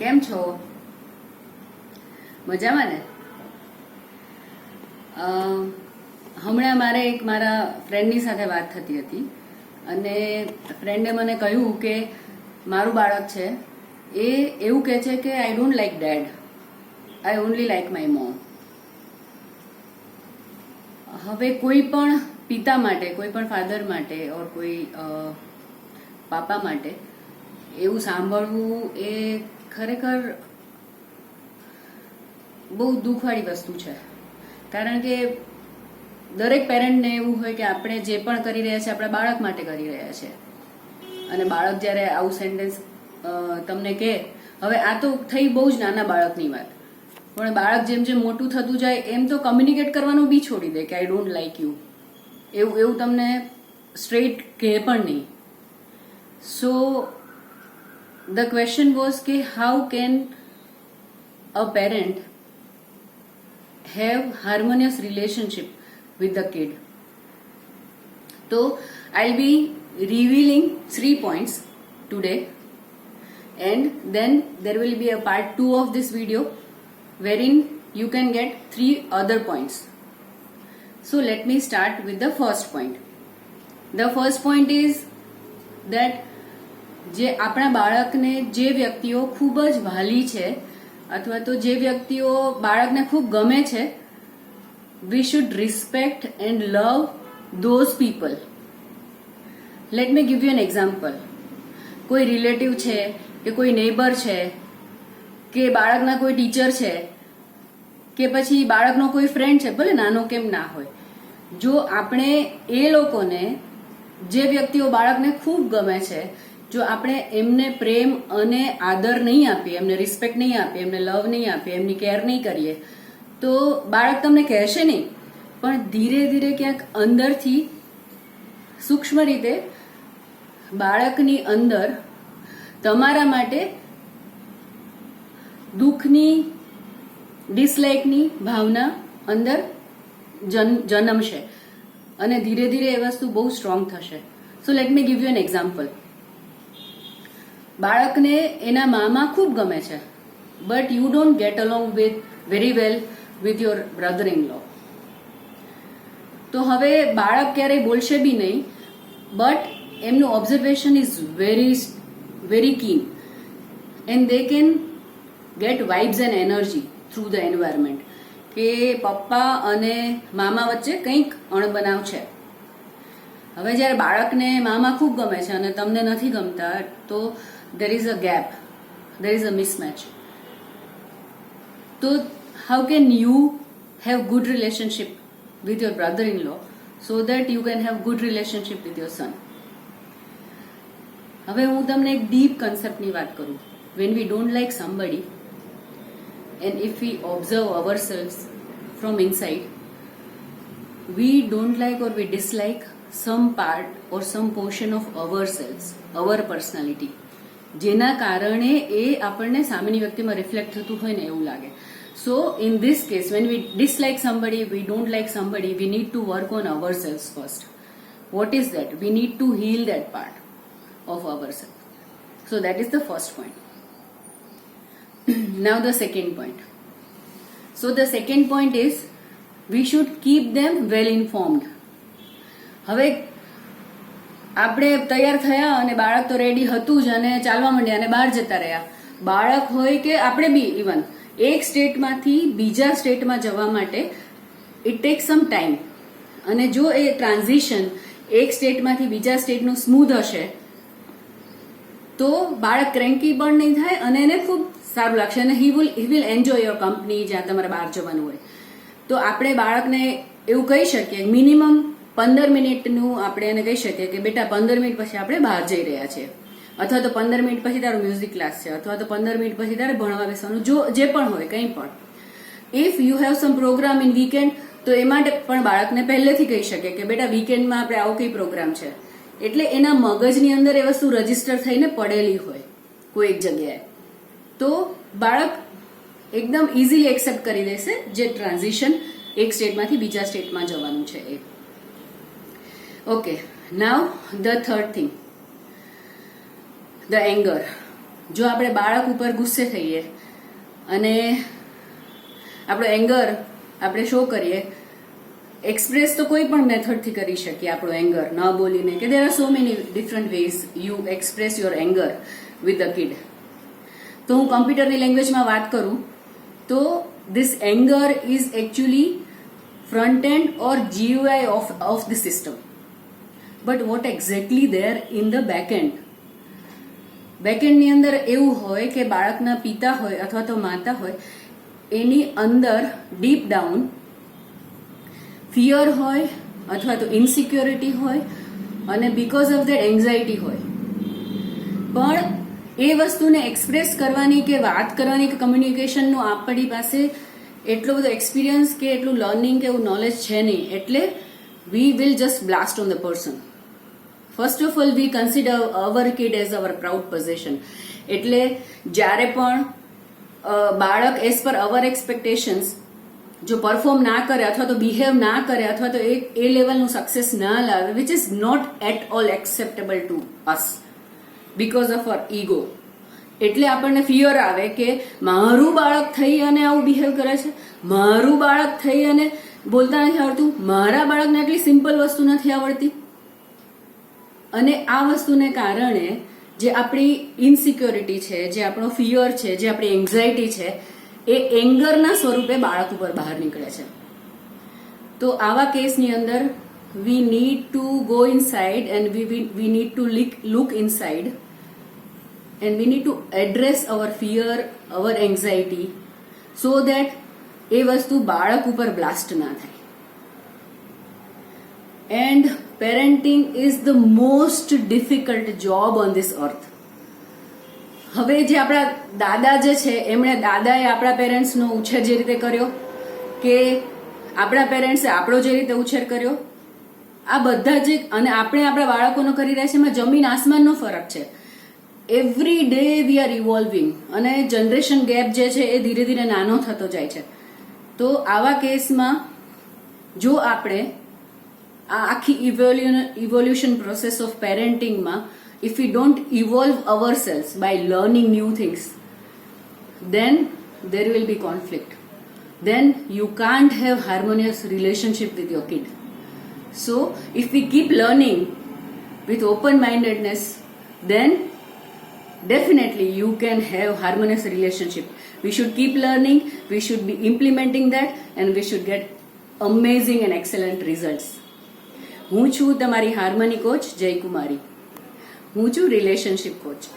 કેમ છો? મજામાં ને? હમણાં મારા ફ્રેન્ડની સાથે વાત થતી હતી અને ફ્રેન્ડે મને કહ્યું કે મારું બાળક છે એ એવું કહે છે કે I don't like dad, I only like my mom. હવે કોઈ પણ પિતા માટે, કોઈ પણ ફાધર માટે ઓર કોઈ પાપા માટે એવું સાંભળવું એ ખરેખર બહુ દુઃખવાળી વસ્તુ છે. કારણ કે દરેક પેરેન્ટને એવું હોય કે આપણે જે પણ કરી રહ્યા છે આપણા બાળક માટે કરી રહ્યા છે. અને બાળક જ્યારે આવું સેન્ટેન્સ તમને કહે, હવે આ તો થઈ બહુ જ નાના બાળકની વાત, પણ બાળક જેમ જેમ મોટું થતું જાય એમ તો કમ્યુનિકેટ કરવાનું બી છોડી દે કે આઈ ડોન્ટ લાઈક યુ, એવું તમને સ્ટ્રેટ કહે પણ નહીં. સો ધ ક્વેશ્ચન વોઝ કે how can a parent have harmonious relationship with the kid. So I'll be revealing 3 points today, and then there will be a part 2 of this video wherein you can get 3 other points. So let me start with the first point. The first point is that જે આપણા બાળકને જે વ્યક્તિઓ ખૂબ જ વાલી છે અથવા તો જે વ્યક્તિઓ બાળકને ખૂબ ગમે છે, we should respect and love those people. Let me give you an example. કોઈ રિલેટિવ છે કે કોઈ નેબર છે કે બાળકના કોઈ ટીચર છે કે પછી બાળકનો કોઈ ફ્રેન્ડ છે, ભલે નાનો કેમ ના હોય, જો આપણે એ લોકોને, જે વ્યક્તિઓ બાળકને ખૂબ ગમે છે, જો આપણે એમને પ્રેમ અને આદર નહીં આપીએ, એમને રિસ્પેક્ટ નહીં આપીએ, એમને લવ નહીં આપીએ, એમની કેર નહીં કરીએ, તો બાળક તમને કહેશે નહીં, પણ ધીરે ધીરે ક્યાંક અંદરથી સૂક્ષ્મ રીતે બાળકની અંદર તમારા માટે દુઃખની, ડિસલાઇકની ભાવના અંદર જન્મશે અને ધીરે ધીરે એ વસ્તુ બહુ સ્ટ્રોંગ થશે. So let me give you an example. બાળકને એના મામા ખૂબ ગમે છે, but you don't get along very well with your brother in law. તો હવે બાળક ક્યારેય બોલશે બી નહીં, બટ એમનું observation is very keen and they can get vibes and energy through the environment કે પપ્પા અને મામા વચ્ચે કંઈક અણબનાવ છે. હવે જ્યારે બાળકને મામા ખૂબ ગમે છે અને તમને નથી ગમતા, તો there is a gap, there is a mismatch. So how can you have good relationship with your brother-in-law so that you can have good relationship with your son? હવે હું તમને એક ડીપ કન્સેપ્ટની વાત કરું. When we don't like somebody and if we observe ourselves from inside, we don't like or we dislike some part or some portion of ourselves, our personality, જેના કારણે એ આપણને સામેની વ્યક્તિમાં રિફ્લેક્ટ થતું હોય ને એવું લાગે. So in this case, when we dislike somebody, we don't like somebody, we need to work on ourselves first. What is that? We need to heal that part of ourself. So that is the first point. Now the second point. So the second point is we should keep them well informed. હવે આપણે તૈયાર થયા અને બાળક તો ready હતું જ અને ચાલવા માંડ્યા અને બહાર જતા રહ્યા. બાળક હોય કે આપણે બી ઇવન એક સ્ટેટમાંથી બીજા સ્ટેટમાં જવા માટે ઇટ ટેક સમ ટાઈમ. અને જો એ ટ્રાન્ઝિશન એક સ્ટેટમાંથી બીજા સ્ટેટનું સ્મૂધ હશે તો બાળક ક્રેન્કી પણ નહીં થાય અને એને ખૂબ સારું લાગશે અને he will enjoy your company જ્યાં તમારે બહાર જવાનું હોય. તો આપણે બાળકને એવું કહી શકીએ, મિનિમમ 15 મિનિટનું આપણે એને કહી શકીએ કે બેટા 15 મિનિટ પછી આપણે બહાર જઈ રહ્યા છીએ, અથવા તો 15 મિનિટ પછી તારો મ્યુઝિક ક્લાસ છે, અથવા તો 15 મિનિટ પછી તારે ભણવા બેસવાનું, જે પણ હોય કંઈ પણ. If you have some programme in weekend, તો એ માટે પણ બાળકને પહેલેથી કહી શકીએ કે બેટા વીકેન્ડમાં આપણે આવો કઈ પ્રોગ્રામ છે, એટલે એના મગજની અંદર એ વસ્તુ રજીસ્ટર થઈને પડેલી હોય કોઈ એક જગ્યાએ, તો બાળક એકદમ ઇઝીલી એક્સેપ્ટ કરી દેશે જે ટ્રાન્ઝિશન એક સ્ટેટમાંથી બીજા સ્ટેટમાં જવાનું છે એ. Okay, now the third thing, the anger. જો આપણે બાળક ઉપર ગુસ્સે થઈએ અને આપણો એંગર આપણે શો કરીએ, એક્સપ્રેસ તો કોઈ પણ મેથડથી કરી શકીએ આપણો એંગર, ન બોલીને, કે there are so many different ways you express your anger with the kid. તો હું કમ્પ્યુટરની લેંગ્વેજમાં વાત કરું તો this anger is actually front end or GUI of the system. But what exactly there in the back end? Back એન્ડની અંદર એવું હોય કે બાળકના પિતા હોય અથવા તો માતા હોય, એની અંદર ડીપ ડાઉન ફિયર હોય અથવા તો ઇનસિક્યોરિટી હોય અને બીકોઝ ઓફ ધેટ એન્ઝાઇટી હોય. પણ એ વસ્તુને એક્સપ્રેસ કરવાની કે વાત કરવાની કે કમ્યુનિકેશનનું આપણી પાસે એટલો બધો એક્સપિરિયન્સ કે એટલું લર્નિંગ કે એવું નોલેજ છે નહીં, એટલે we will just blast on the person. First of all we consider our kid as our proud possession. એટલે જ્યારે પણ બાળક એઝ પર અવર એક્સપેક્ટેશન્સ જો પરફોર્મ ના કરે અથવા તો બિહેવ ના કરે અથવા તો એ લેવલનું સક્સેસ ના લાવે, which is not at all acceptable to us because of our ego, એટલે આપણને ફિયર આવે કે મારું બાળક થઈ અને આવું બિહેવ કરે છે, મારું બાળક થઈ અને બોલતા નથી આવડતું, મારા બાળકને આટલી સિમ્પલ વસ્તુ નથી આવડતી. અને આ વસ્તુને કારણે જે આપણી ઇનસિક્યોરિટી છે, જે આપણો ફિયર છે, જે આપણી એન્ઝાઇટી છે, એ એંગરના સ્વરૂપે બાળક ઉપર બહાર નીકળે છે. તો આવા કેસની અંદર વી need to go inside and we need to look inside and we need to address our fear, our anxiety, so that એ વસ્તુ બાળક ઉપર બ્લાસ્ટ ના થાય. And parenting is the most difficult job on this earth. હવે જે આપણા દાદા જે છે, એમણે દાદાએ આપણા પેરેન્ટ્સનો ઉછેર જે રીતે કર્યો કે આપણા પેરેન્ટ્સે આપણો જે રીતે ઉછેર કર્યો, આ બધા જે અને આપણે આપણા બાળકોનો કરી રહ્યા છે, એમાં જમીન આસમાનનો ફરક છે. એવરી ડે વી આર ઇવોલ્વિંગ અને જનરેશન ગેપ જે છે એ ધીરે ધીરે નાનો થતો જાય છે. તો આવા કેસમાં જો આપણે આ આખી ઇવોલ્યુશન પ્રોસેસ ઓફ પેરેન્ટિંગમાં if you don't evolve our selves by learning new things, then there will be conflict. Then you can't have harmonious relationship with your kid. So if we keep learning with open-mindedness, then definitely you can have harmonious relationship. We should keep learning, we should be implementing that, and we should get amazing and excellent results. હું છું તમારી harmony coach જય કુમારી. હું છું relationship coach.